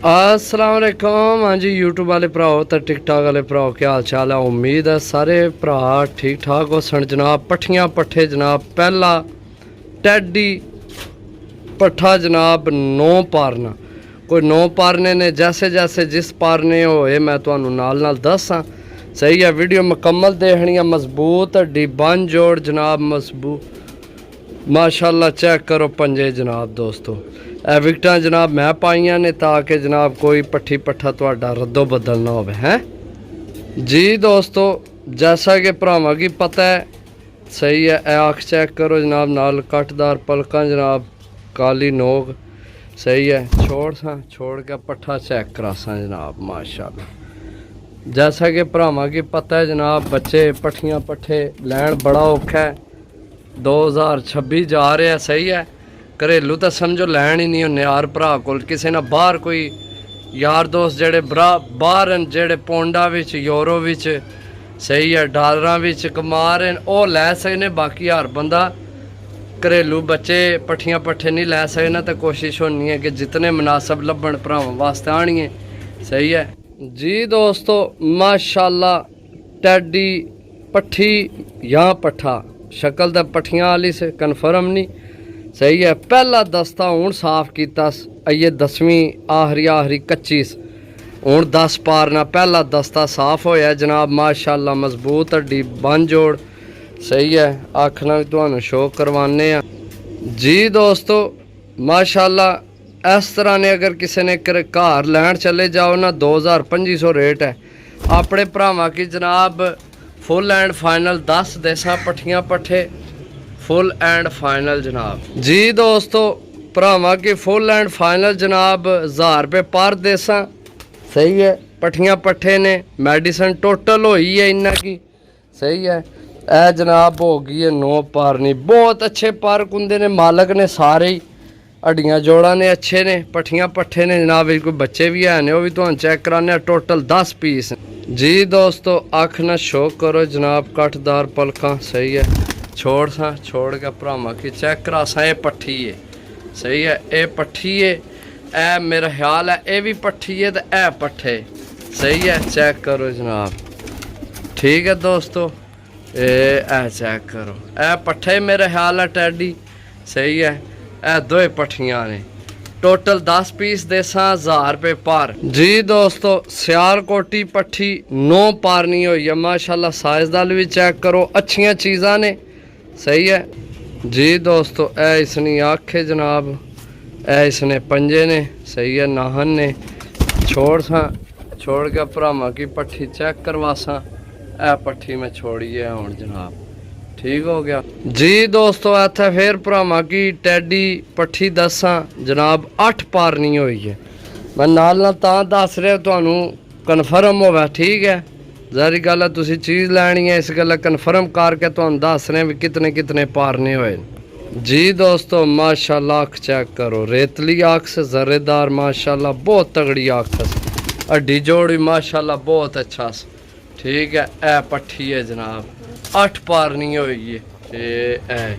अस्सलाम वालेकुम। हाँ जी यूट्यूब वाले भराओ तो टिकटॉक वाले भराओ क्या हाल चाल है। उम्मीद है सारे भरा ठीक ठाक हो सन जनाब। पट्ठियाँ पट्ठे जनाब पहला टैडी पट्ठा जनाब 9 पारना कोई 9 पारने ने जैसे जैसे जिस पारने होए मैं तुहानू नाल दसां। सही है वीडियो मुकम्मल देखनी है। मजबूत हड्डी बन जोड़ जनाब मजबूत माशाल्लाह। चेक करो पंजे जनाब दोस्तों। ए विकटां जनाब मैं पाइयां ने ताकि जनाब कोई पट्ठी पट्ठा तुहाडा रद्दो बदल ना होवे हैं जी दोस्तों। जैसा कि भरावां की पता है सही है। ए अख चेक करो जनाब नाल कटदार पलकां जनाब काली नोक सही है। छोड़ के पट्ठा चेक करासा जनाब माशाल्लाह। जैसा कि भरावां की पता है जनाब बच्चे पट्ठियाँ पट्ठे लैन बड़ा औखा है। 2026 जा रहा है सही है। घरेलू तो समझो लैन ही नहीं होने यार भरा कोल किसी ना बाहर कोई यार दोस्त जेड़े बाहर जेड़े पोंडा विच यूरो विच सही है डॉलरां विच कमा रहे हैं वो लै सकने। बाकी हर बंदा घरेलू बच्चे पट्ठियाँ पट्ठे नहीं लै सकना। तो कोशिश होनी है कि जितने मुनासब लभन भरावां वास्ते आनिए सही है जी दोस्तों। माशाल्लाह टैडी पट्ठी या पट्ठा शक्ल तो पट्ठियाँ वाली से कन्फर्म नहीं सही है। पहला दस्ता हूँ साफ किया आइए 10वीं आखरी कच्ची हूँ 10 पारना पहला दस्ता साफ होया जनाब माशाल्लाह। मजबूत हड्डी बन जोड़ सही है। आखना भी तुहानू शो करवाने जी दोस्तों माशाल्लाह। इस तरह ने अगर किसी ने घर लैन चले जाओ ना 2500 रेट है। अपने भरावां की जनाब फुल एंड फाइनल 10 देसा पट्ठियाँ पट्ठे फुल एंड फाइनल जनाब जी दोस्तों। भरावां की फुल एंड फाइनल जनाब 1000 रुपये पर देसा सही है। पट्ठियाँ पट्ठे ने मेडिसन टोटल हुई है इन्ना की सही है। ए जनाब हो गई है 9 पारनी। बहुत अच्छे पार कुंदे ने मालक ने सारे ही हड्डियाँ जोड़ा ने अच्छे ने पट्ठियाँ पट्ठे ने जनाब। कोई बच्चे भी है वो भी तुहानू चेक कराने टोटल 10 पीस जी दोस्तों। अख ना शो करो जनाब कटदार पलकां सही है। छोड़ के भरावां की चेक करासा। ये पट्ठी है सही है। ये पट्ठी है ए मेरा ख्याल है ये भी पट्ठी है तो ए पट्ठे सही है। चेक करो जनाब ठीक है दोस्तों। ए चेक करो ए पट्ठे मेरा ख्याल है टैडी सही है। ए दो पट्ठियाँ ने टोटल 10 पीस देसा 1000 रुपये पर जी दोस्तों। सियालकोटी पट्ठी 9 पारनी हुई है माशाल्लाह। साइज दाल भी चेक करो अच्छियाँ चीज़ां ने सही है जी दोस्तों। ए इसनी अख है जनाब ए इसने पंजे ने सही है। नाहन ने छोड़ के भरावां की पट्ठी चेक करवासा। ए पट्ठी में छोड़ी है हूँ जनाब ठीक हो गया जी दोस्तों। इत्थे फिर भरावां की टैडी पट्ठी दसा जनाब 8 पारनी हुई है। मैं नाल तां दस रहा तुहानू कन्फर्म होवे ठीक है। जारी गल है तुसी चीज़ लैनी है इस गल कन्फर्म करके तुहानू दस रहे भी कितने कितने पारने हुए जी दोस्तों माशाल्लाह। अख चेक करो रेतली अख से जर्रेदार माशाल्लाह। बहुत तगड़ी अख हड्डी जोड़ भी माशाल्लाह बहुत अच्छा ठीक है। ए पट्ठी है जनाब 8 पारनी हुई है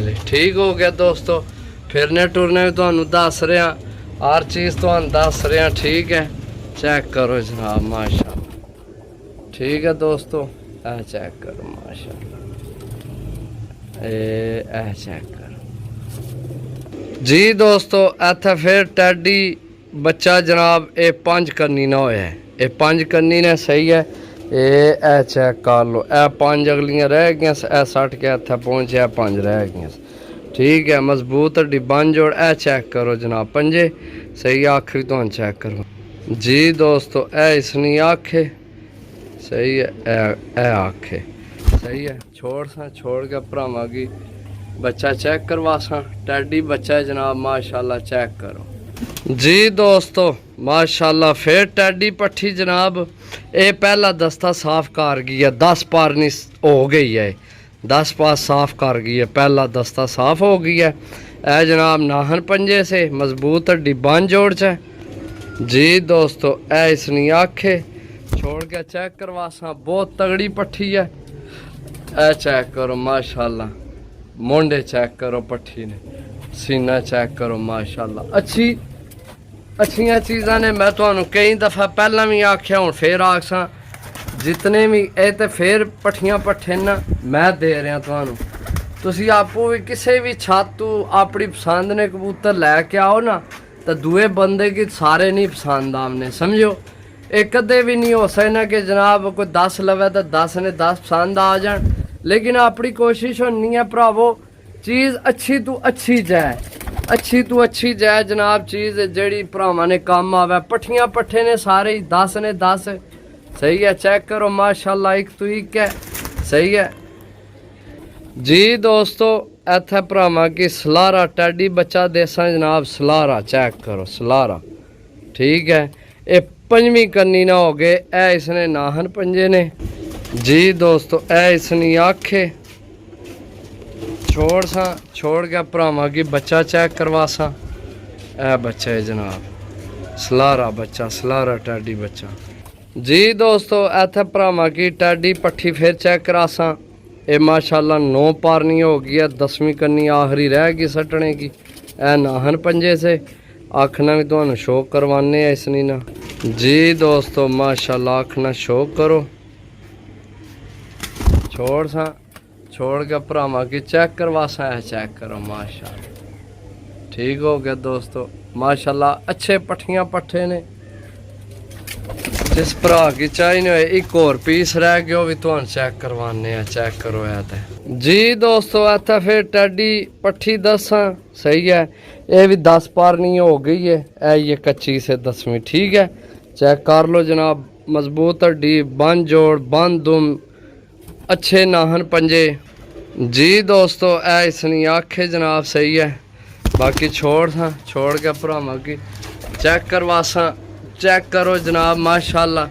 ले ठीक हो गया दोस्तों। फिरने टुरने भी तुहानू दस रहा हर चीज़ तुहानू दस रहा ठीक है। चेक करो जनाब माशाल्लाह ठीक है दोस्तों। ए चेक करो माशाल्लाह। ए चेक करो जी दोस्तों। इत्थे फिर टैडी बच्चा जनाब ये 5 कन्नी ना होया है। ये 5 कन्नी ने सही है। ए चेक कर लो ए 5 अगलियाँ रह गई ए 60 के इत्थे पहुँचे 5 रह गई ठीक है। मजबूत हड्डी बन जोड़ ए चेक करो जनाब पंजे सही। अख भी तुहानू चेक करो जी दोस्तों। ए इसनी अख है सही है। ए अख है सही है। छोड़ के भरावां की बच्चा चेक करवासा। टैडी बच्चा है जनाब माशाल्लाह। चेक करो जी दोस्तों माशाल्लाह। फिर टैडी पट्ठी जनाब ये पहला दस्ता साफ कर गई है 10 पारनी हो गई है। 10 पास साफ कर गई है पहला दस्ता साफ हो गई है। ए जनाब नाहन पंजे से मजबूत हड्डी बन जोड़ च जी दोस्तों। ए इसनी अख है छोड़ के चेक करवासा। बहुत तगड़ी पट्ठी है। ए चेक करो माशाल्लाह। मोंडे चेक करो पट्ठी ने सीना चेक करो माशाल्लाह। अच्छी अच्छियां चीज़ां ने। मैं तुहानू कई दफ़ा पहला भी आख्या, हुण फिर आखसां, जितने भी ये तो फिर पट्ठियां पट्ठे ना मैं दे रहा तुहानू। तुसी आपू भी किसी भी छत तू अपनी पसंद ने कबूतर लैके आओ ना, तो दूए बंदे की सारे नहीं पसंद आमने, समझो। एक कदे भी नहीं हो सकना कि जनाब कोई 10 लवे तो 10 ने 10 पसंद आ जान, लेकिन अपनी कोशिश होनी है भरावो चीज़ अच्छी तू अच्छी जाए, अच्छी तू अच्छी जाए जनाब। चीज़ जड़ी भरावां ने काम आवे। पट्ठियां पट्ठे ने सारे ही 10 ने 10, सही है। चेक करो माशाल्लाह, एक तो एक है, सही है जी दोस्तों। इत्थे भरावां की सलारा टैडी बच्चा देसा जनाब, सलारा चेक करो, सलारा ठीक है। ये पंजवीं कन्नी ना हो गए, ए इसने नाहन पंजे ने जी दोस्तों। ए इसनी आखे छोड़ सा, छोड़ के भरावां की बच्चा चेक करवा सा। ए बच्चा है जनाब, सलारा बच्चा, सलारा टैडी बच्चा जी दोस्तों। इत्थे भरावां की टैडी पट्ठी फिर चेक करा सा। ये माशाल्लाह 9 पारनी हो गई है, 10वीं कन्नी आखिरी रह गई सटने की। ए नाहन पंजे से आखना भी तुहानू शो करवाने हैं इसनी ना जी दोस्तों। माशाल्लाह आखना शो करो, छोड़ सा, छोड़ के भरावां की चेक करवा सा। है चेक करो माशाल्लाह, ठीक हो गया दोस्तों माशाल्लाह। अच्छे पट्ठियां पट्ठे ने, जिस भरा की चाहिए होए। एक और पीस रह गया, भी तुहानू चेक करवाने हैं, चेक करो है तो जी दोस्तों। इत्थे फिर टैडी पट्ठी 10, सही है। ये भी 10 पारनी हो गई है, ये कच्ची से 10वीं, ठीक है। चेक कर लो जनाब, मजबूत हड्डी, बन जोड़, बन दुम, अच्छे नाहन पंजे जी दोस्तों। ए इसनी आखे जनाब, सही है। बाकी छोड़ सा, छोड़ के भरावां की चेक करवा सा। चेक करो जनाब माशाल्लाह,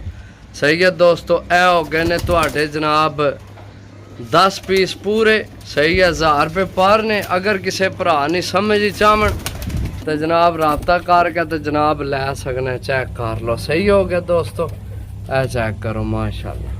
सही है दोस्तों। ए हो गए ने तुहाडे जनाब 10 पीस पूरे, सही है। 1000 रुपये पर ने। अगर किसी भरा नहीं समझ चाहन तो जनाब रबता करके तो जनाब लै सकने। चेक कर लो, सही हो गया दोस्तों। ए चेक करो माशाल्लाह।